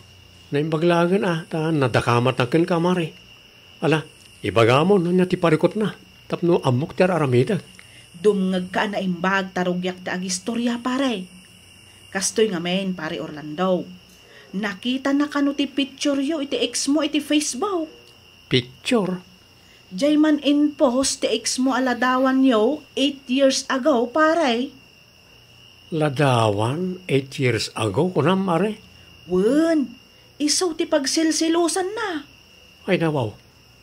naimbaglagan nadakamat na ken ka, Mare. Ala, ibagamon, no niya ti parikot na. Tapno amok ti aramida. Dumngag ka na imbag tarugyak ta ag istorya, pare. Kastoy ngamen, pare Orlando. Nakita na kano ti picture yo iti ex mo iti Facebook. Picture? Jay man in post ti ex mo aladawan yo 8 years ago, pare. Ladawan, 8 years ago ko na, mare. Wen, isaw ti pagsilsilusan na. Ay nawaw,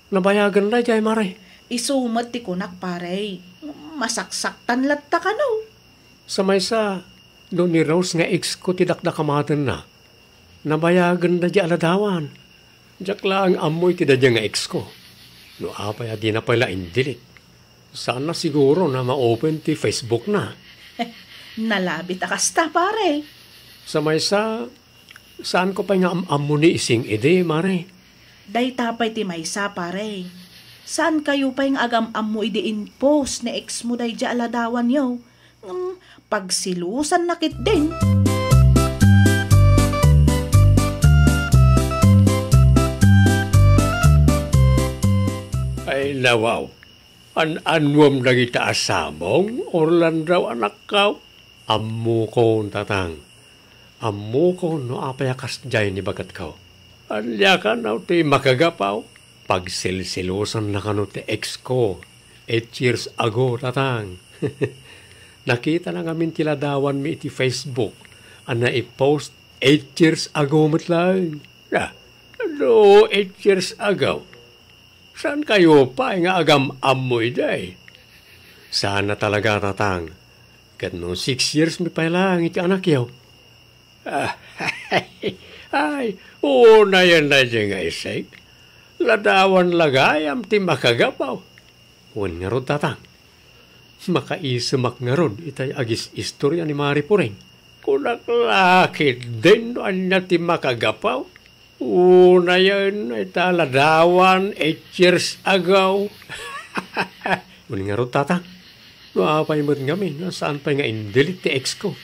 nabayagan na jay, mare. Isumat ti kunak, pare. Masaksaktan latta ka no. Sa may sa, doon ni Rose nga ex ko tidakdakamatan na. Nabayagan na jay aladawan. Diyak lang amoy tidadya nga ex ko. No apay di na pala indilit. Sana siguro na ma-open ti Facebook na. Nalabit akasta, pare. Sa may sa, saan ko pa nga amo ni ising ide, mare? Day tapay ti maysa, pare. Saan kayo pa yung agam-am mo idiin post na ex mo day di aladawan yo? Pagsilusan nakit din. Ay nawaw, an-anwam na kita asamong, Orlando anak ka. Ammo ko tatang. Ammo ko no apayakas jay ni bagat ka. Anlya ka na ti makagapaw. Pagsilsilusan na kano ti ex ko. 8 years ago tatang. Nakita na ngamin tiladawan mi iti Facebook. Ana i-post 8 years ago matlang. Ano 8 years ago? Saan kayo pa nga agam amoy day? Sana talaga tatang. Kat no 6 years mi pa lang iti anak yaw. Ay, una yan na dyan nga isay. Ladawan lagayam ti makagapaw. Huwag nga ron tatang. Makaisamak nga ron itay agis istorya ni Mari Puring. Kunak lakit din doon na ti makagapaw. Una yan ay taladawan 8 years ago. Huwag nga ron tatang. Maapay mo't ngamin, saan pa nga indilit ti ex ko.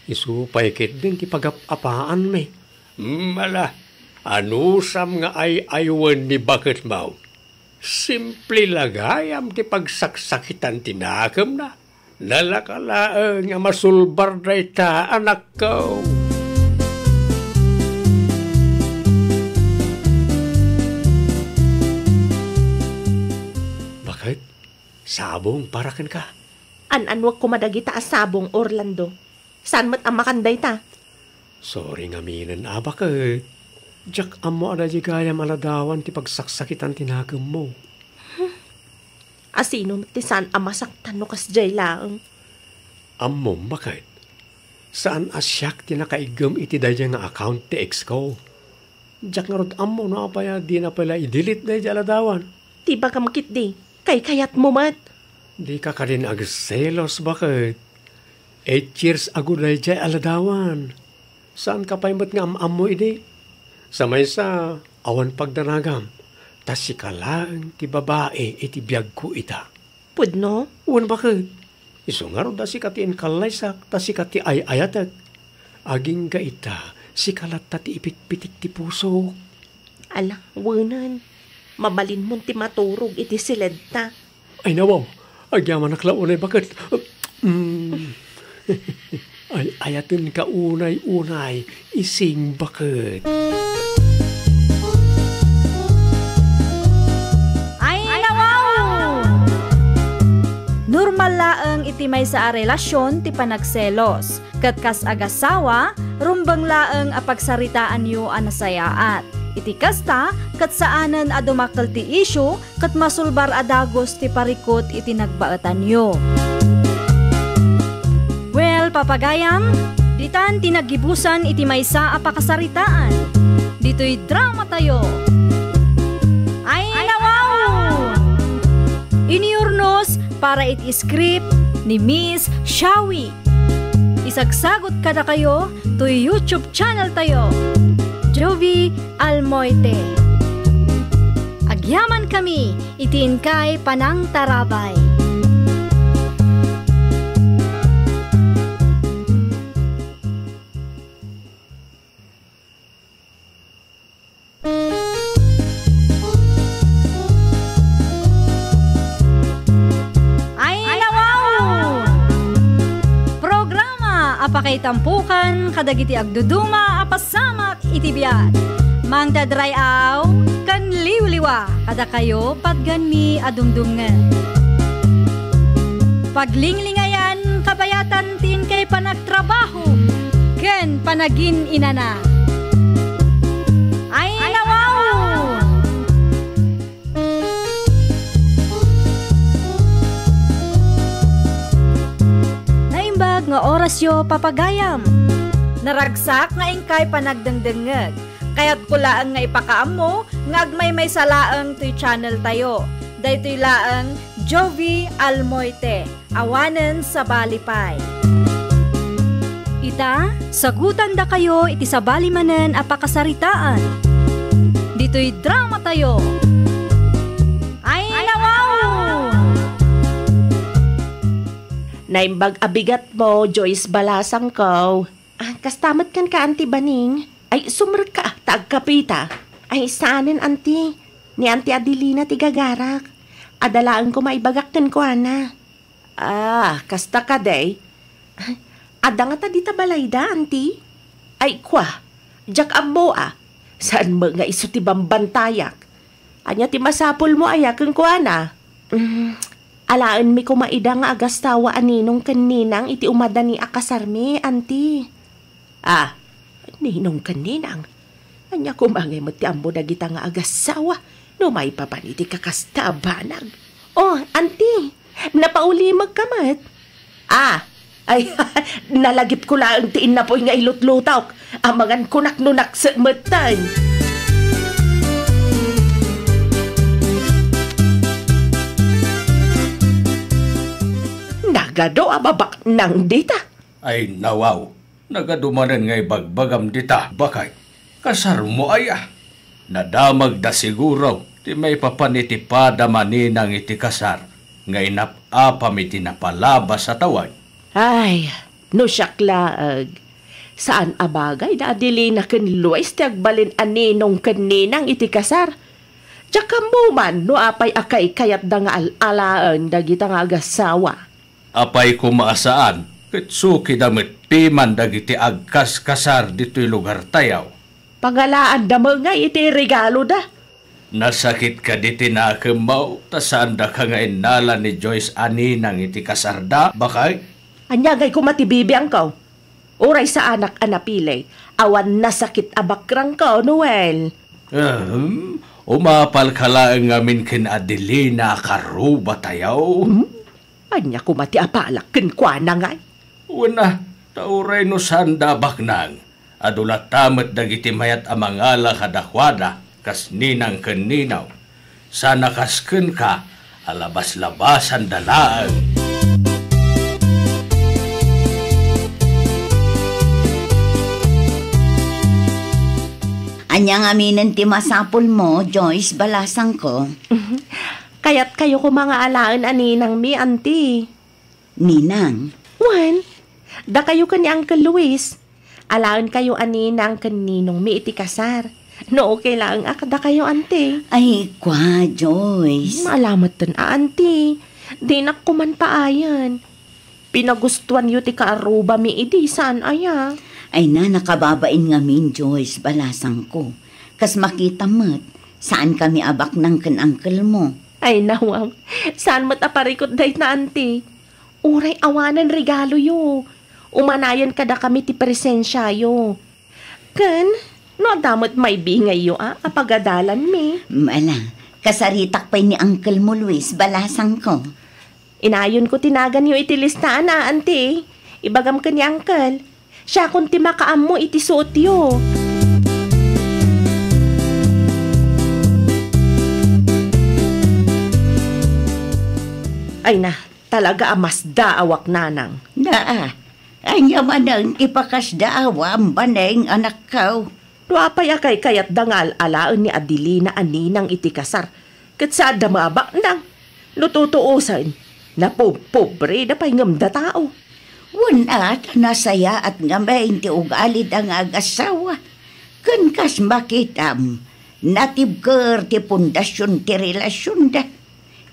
Isupay kit din ti pag-apaan me. Mala, anusam nga ay aywan ni bakit mau. Simple lagayam ti pagsaksakitan tinakam na. Nalakalaang nga masulbar na ita anak ko. Bakit? Sabong parakan ka? An-anwag ko madagita asabong, Orlando. Saan mat ang makanday ta? Sorry nga minan, bakit? Diyak amo ada di gaya maladawan ti pagsaksakitan tinagam mo. Asino ti saan ang masaktan no kas jay lang? Amo, bakit? Saan asyak ti nakaigam iti daya nga account ti ex ko? Diyak nga rod amo no apaya di na pala i-delete na di aladawan. Ti ba ka makit di? Kay kayat mo mat? Di ka ka din agselos, bakit? 8 years ago na jay aladawan. Saan ka pa imot nga am-am mo ide? Sa may sa awan pagdanagam. Tas si kalang ti babae iti biyag ko ita. Pudno? Uwan bakit? Iso nga ro da si kati inkalaysak tas si kati ay-ayatag. Aging ga ita si kalat ti ipit-pitik ti puso. Ala, wanan. Mabalin mo ti maturog iti siled ta. Ay nawaw, agyaman naklaunay bakit? Ay ayatin ka unay-unay, ising bakit? Ay nawaw! Normal laeng iti may sa relasyon ti panagselos. Kat kas agasawa, rumbang laeng apagsaritaan yu anasayaat. Iti kasta, kat saanan adumakal ti isyu, kat masulbar adagos ti parikot iti nagbaatan yu. Well, papagayam, ditan tinagibusan iti maysa apakasaritaan. Dito'y drama tayo. Ay nawaw! Iniurnos para iti script ni Miss Shawi. Isagsagot kada kayo to YouTube channel tayo. Jovi Almoite. Agyaman kami, itiin kay Panang Tarabay. Ay nawaw! Programa apakay tampukan kadagiti agduduma apasamak iti biyan. Mang dadrayaw kan liwliwa kada kayo padgan mi adungdungan. Paglinglingayan kabayatan tin kay panagtrabaho ken panagin inana. Ay nawaw! Naimbag nga oras yo papagayam. Naragsak nga ingkay panagdengdengeg. Kaya't kulaan nga ipakaam mo, nga agmay may salaang to'y channel tayo. Daytoy laang Jovi Almoite, awanen sa Balipay. Ita, sagutan da kayo iti sa balimanen apakasaritaan. Dito'y drama tayo. Ay nawaw! Naimbag abigat mo, Joyce Balasang ko. Kastamat kan ka, Auntie Baning. Ay, sumrag ka, taagkapita. Ay, saanin, Auntie? Ni Auntie Adelina tigagarak. Adalaan ko maibagak kan ko, ana. Kasta ka, day. Ada nga ta dita balayda, Auntie? Ay, kwa. Jak amo, Saan mo nga iso ti bambantayak? Anya ti masapol mo ayakan ko, ana. Alaan mi ko maida nga agastawa aninong kaninang iti umada ni akasarmi, Auntie. Ninong kaninang. Anya kumangay mo ti ambo na kita nga agasawa. No may papaniti kakastabanag. Oh, Auntie, napaulimag ka mat. Ay, nalagip ko lang tiin na po nga ilutlutaw. Amangan kunak-nunak sa matan. Nagado ababak nang dita. Ay nawaw, nagadumanan ngay bagbagam dita, bakay. Kasar mo aya. Nadamag da siguro, ti may papanitipada maninang iti kasar. Ngay napapam iti napalabas sa tawag. Ay, no syaklaag. Saan abagay na adili na kanluwais ti agbalin aninong kaninang iti kasar? Tsaka mo man, no apay akay kayat da nga alalaan dagita nga agasawa. Apay kumaasaan, kitsuki damit piman dagiti agkas kasar dito'y lugar tayaw. Pangalaan da mo nga iti regalo da. Nasakit ka diti na akemaw, tasaan da ka nga inala ni Joyce aninang iti kasar da, bakay? Anyagay ko matibibi ang kaw. Uray sa anak anapilay, awan nasakit abakrang kaw, Noel. Umapal ka lang ngamin kin Adelina karuba tayaw. Anya ko mati apalak kinkwa na ngay. Una, tauray no sanda baknang. Adulat tamat dagiti mayat amangala kadakwada, kas ninang kaninaw. Sana kasken ka, alabas-labasan dalaan. Anyang aminin ti masapul mo, Joyce Balasang ko. Kaya't kayo ko mga alaan aninang mi, Auntie. Ninang? Wan, da kayo ka ni Uncle Luis. Alaan kayo aninang kaninong mi iti kasar. No, okay lang akada kayo, Auntie. Ay, kwa, Joyce. Maalamat tan, Auntie. Di na kuman paayan. Pinagustuhan yu ti kaaruba mi iti saan aya. Ay na, nakababain ngamin, Joyce Balasang ko. Kas makita mo't, saan kami abak ng kan-uncle mo? Ay nawang, saan mo't aparikot dahit na, Auntie? Uray awanan regalo yo. Umanayan kada kami ti presensya yo. Kan, no damot may bingay yo, apagadalan mi. Mala, kasaritak pa'y ni Uncle mo, Luis Balasang ko. Inayon ko tinagan yo iti listaan, Auntie. Ibagam ka ni Uncle. Siya kung ti makaam mo iti suot yo. Ay na, talaga amas daawak nanang. Anya manang ipakas daawam baneng anak ko. Duapay akay kayat dangal alaan ni Adelina aninang iti kasar. Kat sa damabak nang lututuusan na pobre na pa'y ngamda tao. Wala nasaya at ngamain ti ugalid ang agasawa. Kan kas makitam, natibker ti pundasyon ti relasyon da.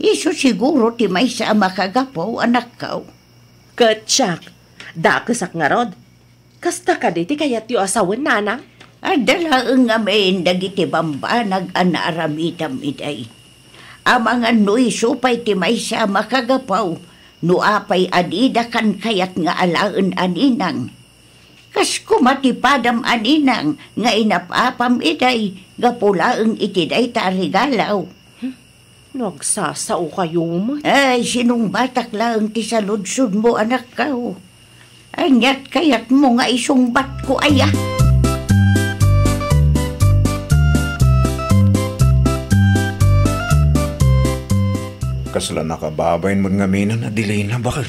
Iso siguro ti may sa makagapaw anak ko. Katsak, dakesak nga rod. Kasta ka di ti kayat yu asawan nanang? Adalaang nga may dagiti bambanag anaaramitam iday. Ang mga nuy supay ti may siya makagapaw, nuapay adida kan kayat nga alaan aninang. Kas kumatipadam aninang nga inapapam iday, gapulaang itiday tarigalaw. Nagsasao kayo mo. Ay, sinong batak lang ti saludsud mo anak kao. Anyat kayat mo nga isungbat ko aya. Kasla nakababayin mo nga minan na delay na bakal.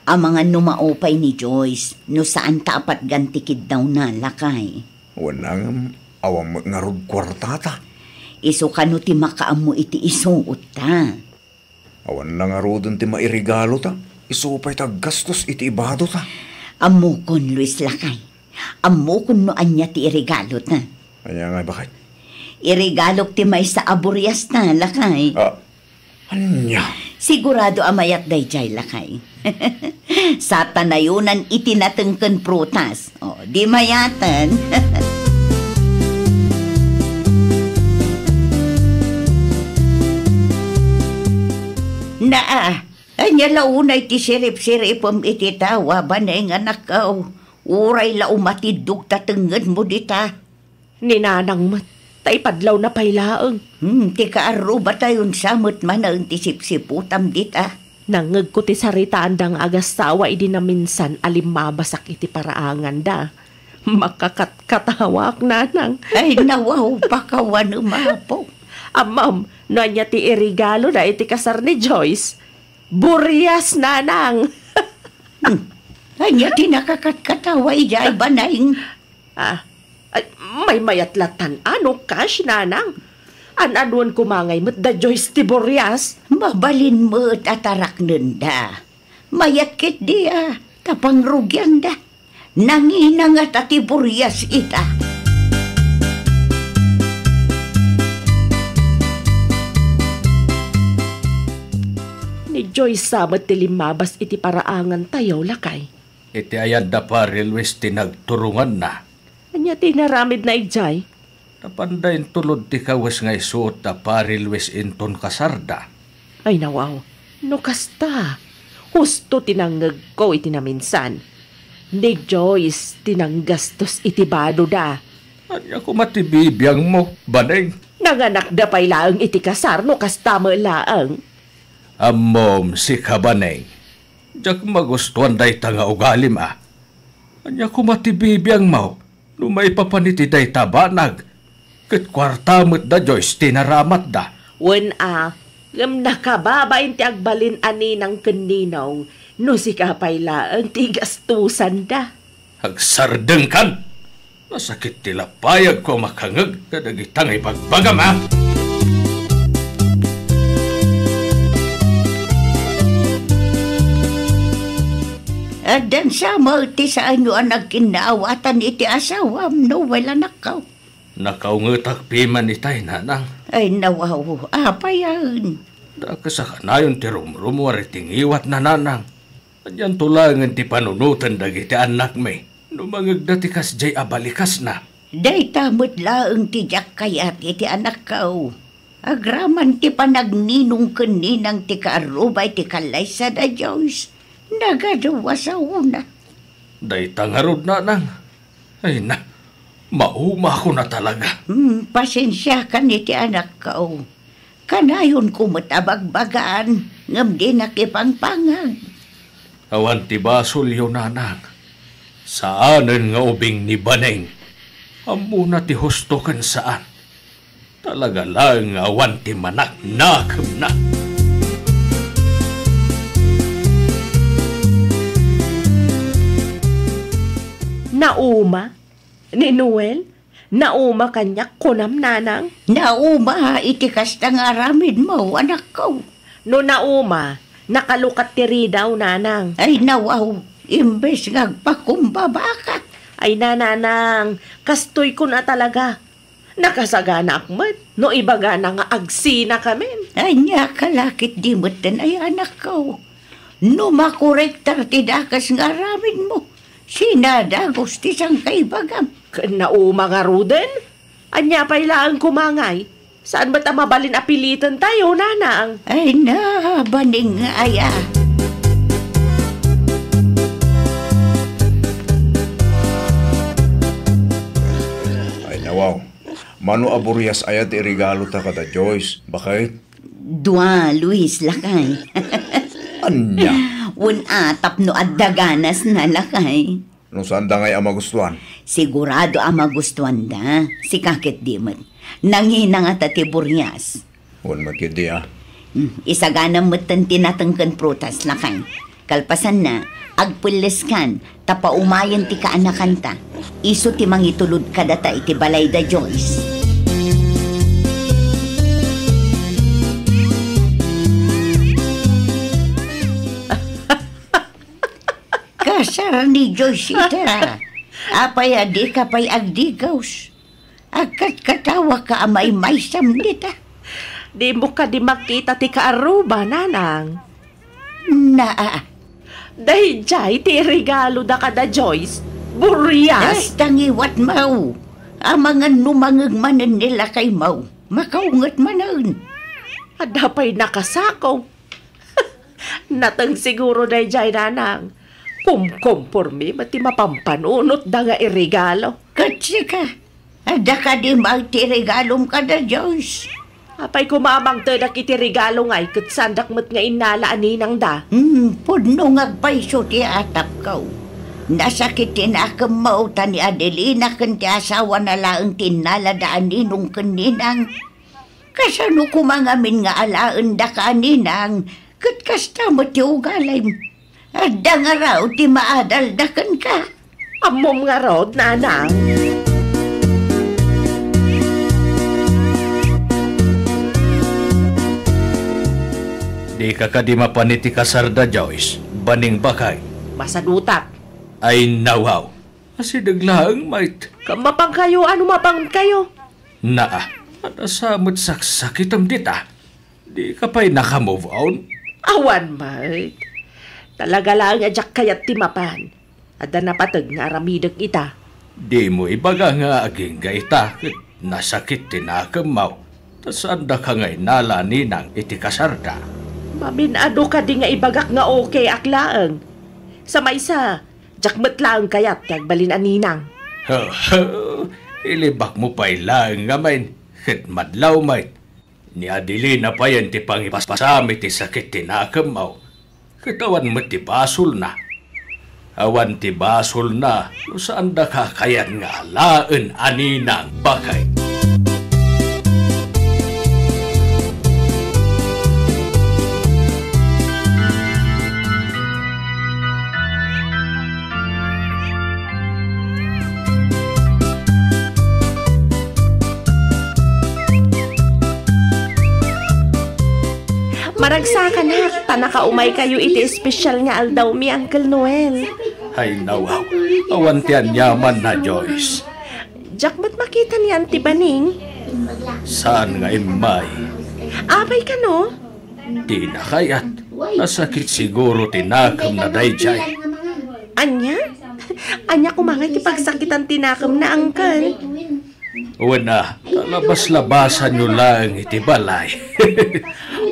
Ang mga numaopay ni Joyce, no saan tapat gantikid daw na lakay. Wanang awang nga rod kwartata. Iso kano ti makaam mo iti isuot ta. Awan na nga rodon ti mairigalo ta. Isupay ta gastos iti ibado ta. Amukon, Luis lakay. Amukon no anya ti irigalo ta. Kaya nga bakit? Irigalok ti may sa aburias na lakay. Anya? Sigurado amayat dayjay lakay. Sa tanayunan itinatengken prutas. O, di mayatan. Naa, anya launay ti sirip-siripom iti tawa banay nga nakaw. Uray la umatidug tatenged mo dita. Ninanang mat, taipadlaw na pailaang. Ti kaaro ba tayon samot man ang ti sipsiputam dita? Nangeg ko ti saritaan dang agasawa idi na minsan alimmabasak iti paraangan da. Makakatkatawak nanang. Ay nawaw pakawan umapo. Amam, no anya ti irigalo na iti kasar ni Joyce. Burias nanang. Anya ti nakakatkatawa ijay banayng. May mayatlatan ano cash nanang. An-anuan kumangay mo't da Joyce ti Burias. Mabalin mo't atarak nunda. Mayat kit dia, tapang rugyan da. Nanginang at ati Burias ita. Ni Joyce sabat ti limabas iti paraangan tayaw lakay. Iti ayad da paril wis tinagturungan na. Anya ti naramid na ijay. Napandayin tulod ti kawas nga isuot da paril wis inton kasarda. Ay nawaw, no kasta. Husto tinanggag ko iti naminsan. Ni Joyce tinanggastos iti bado da. Anya ko matibibiyang mo, baneng. Nanganak da pa'y laang iti kasar no kasta mo laang. Amom si kabaneng. Diyak magustuhan day tanga ugalim Anya ko matibibiyang mo, no may papaniti day tabanag. Kat kwartamot da Joyce tinaramat da. Wen gam nakababain ti agbalin ani ng kaninaw, no si kapay laang ti gastusan da. Agsardeng kan. Masakit tila payag ko makangag kadagitang ipagbagam Adan sa ti sa ano ang nagkinaawatan iti asawam no wala nakaw. Nakaungetak piman itay nanang. Ay nawaw, apayan. Daka sa kanayon ti rumrumwar itingiwat na nanang. Adyan tulangan ti panunutan dagiti anak may. Numangag dati kas jay abalikas na. Day tamot laang ti jak kayat iti anak kao. Agraman ti panagninong kaninang ti kaarubay ti kalaysa da Joyce. Nagadawa sa una. Day tangarod nanang. Ay na, mauma ko na talaga. Pasensya ka niti anak kao. Kanayon ko matabagbagaan, ngam di nakipangpangag. Awan ti basol yun nanang. Saanan nga ubing ni Baneng. Amuna ti husto kan saan. Talaga lang awan ti manak nakam na. Nauma? Ni Noel? Nauma kanyak kunam nanang? Nauma, itikas na nga aramid mo, anak ko. No nauma, nakalukat tiri daw nanang. Ay nawaw, imbes ngagpakumbaba ka. Ay nananang, kastoy ko na talaga. Nakasagana akmat, no ibaga na nga agsina kami. Anya kalakit di mo ay anak ko. No makorektar tidakas nga aramid mo. Sinadagos ti sang kaibagam. Nauma nga ruden? Anya pa ilaan kumangay? Saan ba mabalin apilitan tayo, nanang? Ay na, baning aya. Ay nawaw. Mano aburias ayat irigalo ta kada Joyce. Bakit? Dua, Luis, lakay. Anya? Un atap no adaganas na lakay. Nung saan da ngay ang magustuhan? Sigurado ang magustuhan da. Si kakit di man. Nangina nga tatiburias. Huwag magkidi ah. Isaganang matan tinatangkan prutas lakay. Kalpasan na, agpuliskan, tapaumayan ti kaanakanta. Iso ti mangitulod kadata iti balay da Joyce. Kasar ni Joyce ita. Apay adi kapay agdigaws. Agkat katawa ka amay may samnita. Di mo ka di makita ti kaaruba, nanang. Naa. Dahil jay, ti regalo da kada Joyce. Burias! Tangiwat mau. Amangan numangag manan nila kay mau. Makaungat manan. Adapay nakasakaw. Natang siguro dahil jay, nanang. Kumkompormi, mati mapampanunot da nga irregalo. Katsi ka. Ada ka di magti regalom ka da, Joyce. Apay kumamang tadak iti regalo ngay, kat sandak mat nga inala aninang da. Puno ngagpaiso ti atap kaw. Nasakitin akam mauta ni Adelina kan ti asawa na laang tinala da aninong kaninang. Kasano kumangamin nga alaan da ka aninang, kat kasta mo ti ugalay. Ada nga raw ti maadaldakan ka. Amom nga rod, nanang. Di ka kadima paniti kasarda, Joyce. Baning bakay. Masadutak. Ay nawaw. Asi daglaang mait. Kamapang kayo, ano mapang kayo? Naa. At asamot saksakit am dita. Di ka pa'y nakamove on? Awan, mate. Talaga lang ajak kayat timapan. Ada napatag nga aramidag ita. Di mo ibaga nga aging gaita. Nasakit tinakamaw. Tas anda ka nga'y nalani ng iti kasarda. Maminado ka di nga ibagak nga okay aklaang. Sa maysa, jakmet lang kayat kagbalin aninang. Ilibak mo pa'y lang nga main. Ket madlaw mait. Ni Adelina pa yan ti pangipasami ti sakit tinakamaw. Katawan mo ti basol na. Awan ti basol na. Saan da ka kayan nga alaan aninang bakay. Maragsakan ha, tanakaumay kayo iti espesyal nga aldaw mi Uncle Noel. Ay nawaw, awantian yaman na Joyce. Jak ba't makita ni Auntie Baning? Saan nga imay? Abay ka no? Di na kayat. Nasakit siguro tinakam na dayjay. Anya? Anya kumangay ti pagsakitan tinakam na Uncle. Una, talabas-labasan nyo lang iti balay.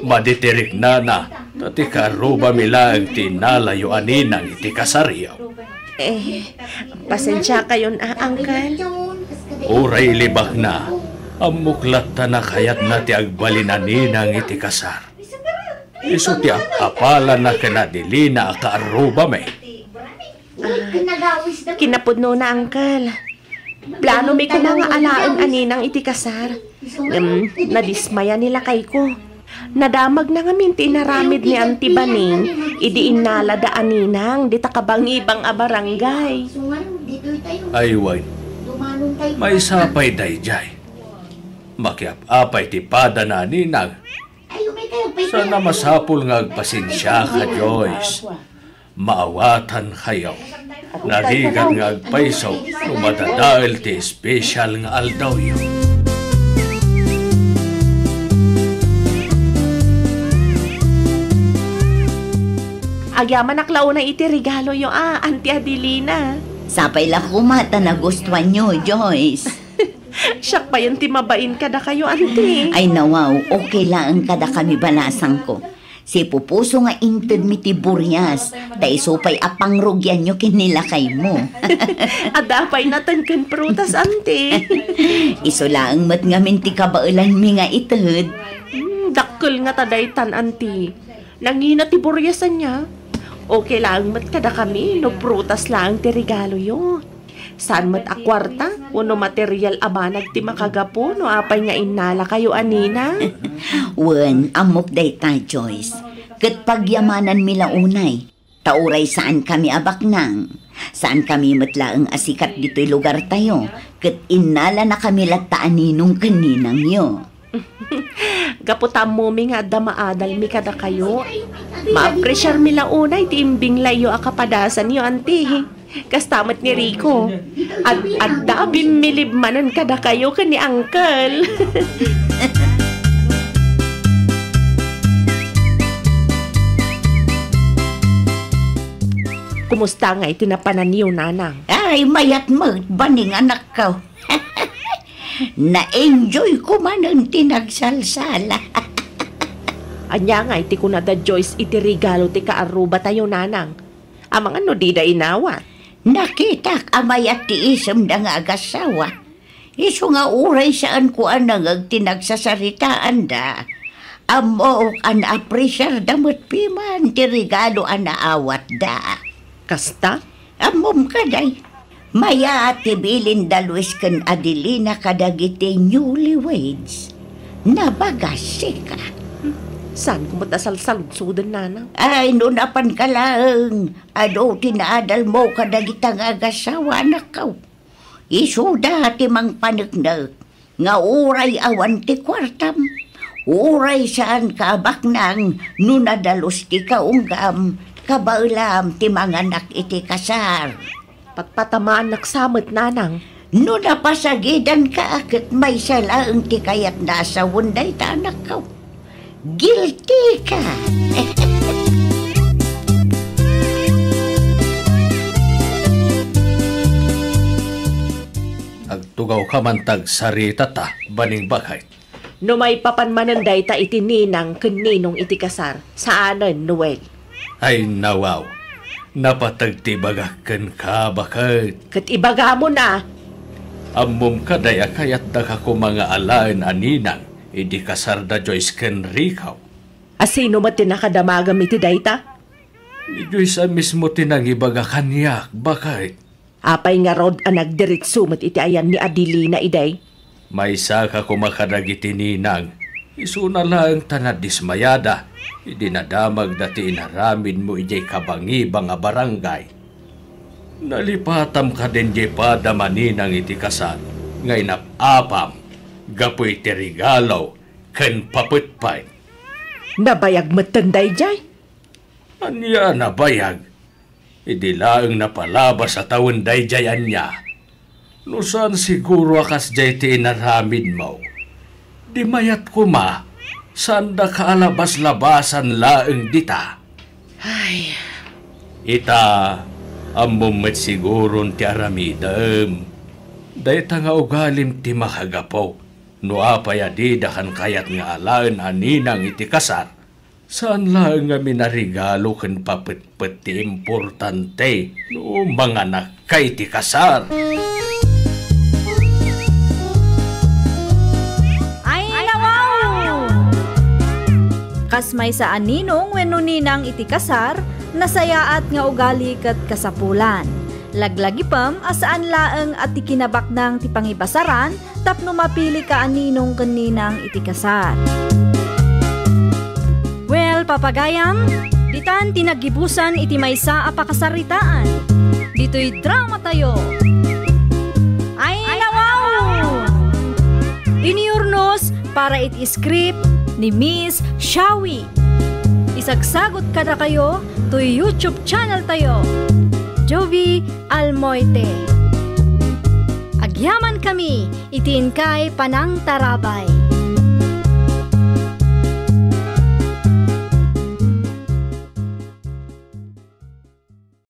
Maditirik na na, tati karuba mi lang tinalayo aninang iti kasaryaw. Pasensya kayo na, Uncle. Uray libak na, amuklat na kayat na ti agbalin aninang iti kasar. Iso ti apala na kanadilina akaruba me. Kinapudno na, Uncle. Plano may ko mga alaan aninang iti kasar. Nadismaya nila kay ko. Nadamag na nga minti naramid ni Auntie Baning, idi inala da aninang, di takabang ibang abarangay. Ayway, may sapay dayjay. Makiap-apay ti pada na aninang. Sana masapul nga agpasensya ka, Joyce. Maawatan kayo. Naligan nga agpaisaw, lumadadail ti special nga aldaw yun. Agyaman naklao na iti regalo yo Auntie Adelina. Sapay lang kumata na gustuhan nyo, Joyce. Siyak pa yan timabain kada kayo, Auntie. Ay nawaw, okay lang kada kami balasang ko. Si Pupuso nga inted mi ti Buryas, dahil supay apangrugyan nyo kinilakay mo. Adapay natin kan prutas, Auntie. Iso lang mat nga minti kabailan mi nga ited. Dakkel nga tadaytan, Auntie. Nangina ti buryasan niya. Okay lang mat kada kami, no prutas lang ti regalo yo. Saan mat akwarta, uno material abanag ti makagapo, no apay nga inala kayo anina. Wen, amok day ta, Joyce. Kat pagyamanan mila unay, tauray saan kami abaknang. Saan kami matlaang asikat dito'y lugar tayo, kat inala na kami lataan ninong kaninang yo. Gaputam mo mi nga damaadal mi kada kayo. Ma-pressure mila unay ti imbing layo akapadasan yo, Auntie. Kastamat ni Rico. At dabim milibmanan kada kayo ni Uncle. Kumusta nga itinapanan niyo, Nanang? Ay, mayat mo, baning anak ko. Na-enjoy ko man ang tinagsalsala. Anya nga iti kunada Joyce iti regalo ti kaaruba tayo, Nanang. Amang ano di da inawat. Nakita amay at tiisam na nga agasawa. Iso nga uray saan ko anang tinagsasaritaan da. Amo an apresyar damot piman ti regalo anaawat da. Kasta? Amom kaday. Maya ati bilin dalwis kan Adelina kadagiti newlyweds. Nabagasi ka. Saan ko matasal-saludsudan, Nanang? Ay, nunapan ka lang. Ano, tinaadal mo kadagitang agasawa na ka. Isuda ti mang panagnak. Nga uray awan ti kwartam. Uray saan ka baknang nunadalos ti kaunggam. Kabaulam ti mga anak iti kasar. Patpatamaan naksamot, Nanang. Nunapasagidan ka akit may salaang ti kayat nasa wunday ta anak ka. Guilty ka! Agtugaw ka man tag sarita ta, baning bakay. No may papanmananday ta iti ninang kaninong iti kasar. Saanan, Noel? Ay nawaw, napatagtibagakan ka bakay. Kat ibaga mo na. Amom ka daya kayat da ka ko mga alaan aninang. Idi kasar da Joyce ken Ricaw. Asino mo tinakadamagam iti dayta? Ni Joyce mismo tinangibaga kanyak, bakit? Apay nga rod ang nagdiritso mat iti ayan ni Adelina iday. May saka kumakadagiti ninang. Isuna lang tanadismayada. Idi nadamag dati inaramin mo ijay kabangibang a barangay. Nalipatam ka din jay padamaninang iti kasar. Ngay napapam. Gapoy ti regalo, ken paputpay. Nabayag matanday jay? Anya nabayag? Idi laeng napalabas sa taon day jay anya. Nusan siguro akas jay ti inaramid mo. Di mayat ko ma, sanda kaalabas-labasan laeng dita. Ay. Ita, amumet siguro ti aramidem. Dayta nga ugalim ti makagapo. No apay adida kan kayat nga alaan aninang iti kasar. Saan lang nga minarigalo kan papet-pet ti importante no mga nakay ti kasar. Ay, nawaw! Kasmay sa aninong wenno ninang iti kasar, nasayaat nga ugali ket kasapulan. Laglagi pam asaan laeng at ikinabak ng ti pangibasaran tapno mapili ka aninong kaninang iti kasar. Well, papagayam, ditan tinagibusan iti maysa a pakasaritaan. Dito'y drama tayo. Ay, nawaw! Iniurnos para iti script ni Miss Shawi. Isagsagot kada kayo to YouTube channel tayo. Jovi Almoite. Agyaman kami, itin kay Panang Tarabay.